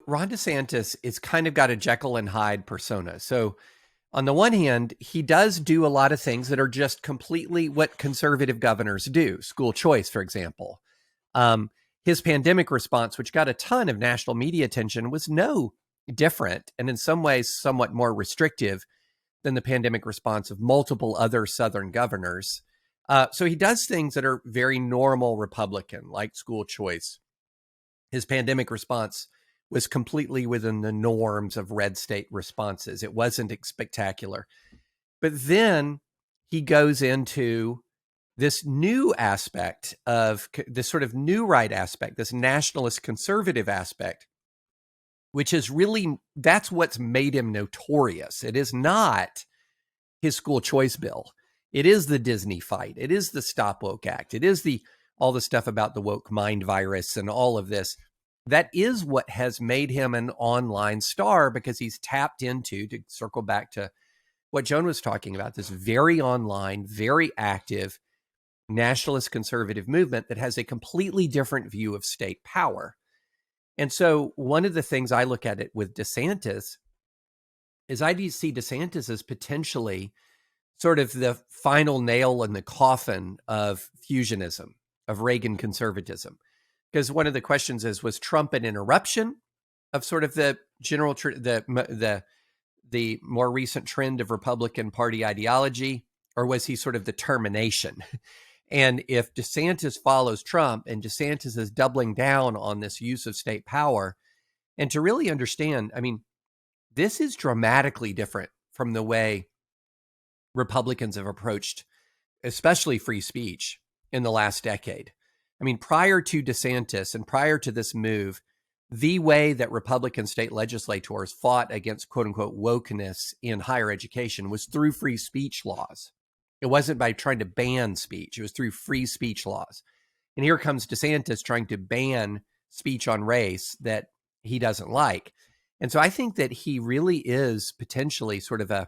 Ron DeSantis is kind of got a Jekyll and Hyde persona. So on the one hand, he does do a lot of things that are just completely what conservative governors do. School choice, for example. His pandemic response, which got a ton of national media attention, was no different and in some ways somewhat more restrictive than the pandemic response of multiple other Southern governors. So he does things that are very normal Republican, like school choice. His pandemic response was completely within the norms of red state responses. It wasn't spectacular. But then he goes into this new aspect of this sort of new right aspect, this nationalist conservative aspect, which is really, that's what's made him notorious. It is not his school choice bill. It is the Disney fight. It is the Stop Woke Act. It is all the stuff about the woke mind virus and all of this. That is what has made him an online star, because he's tapped into, to circle back to what Joan was talking about, this very online, very active nationalist conservative movement that has a completely different view of state power. And so one of the things I look at it with DeSantis is I do see DeSantis as potentially sort of the final nail in the coffin of fusionism, of Reagan conservatism. Because one of the questions is, was Trump an interruption of sort of the general, the more recent trend of Republican Party ideology, or was he sort of the termination? And if DeSantis follows Trump and DeSantis is doubling down on this use of state power, and to really understand, I mean, this is dramatically different from the way Republicans have approached, especially free speech, in the last decade. I mean, prior to DeSantis and prior to this move, the way that Republican state legislators fought against quote unquote wokeness in higher education was through free speech laws. It wasn't by trying to ban speech. It was through free speech laws. And here comes DeSantis trying to ban speech on race that he doesn't like. And so I think that he really is potentially sort of a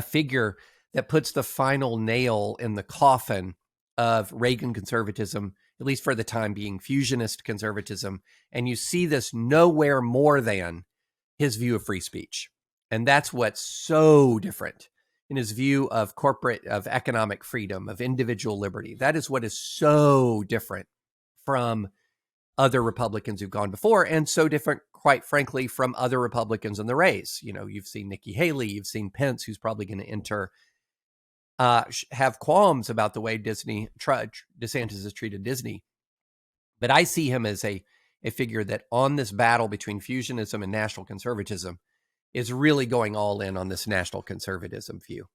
figure that puts the final nail in the coffin of Reagan conservatism, at least for the time being, fusionist conservatism. And you see this nowhere more than his view of free speech. And that's what's so different in his view of of economic freedom, of individual liberty. That is what is so different from other Republicans who've gone before, and so different, quite frankly, from other Republicans in the race. You know, you've seen Nikki Haley, you've seen Pence, who's probably going to enter, have qualms about the way DeSantis has treated Disney. But I see him as a figure that on this battle between fusionism and national conservatism is really going all in on this national conservatism view.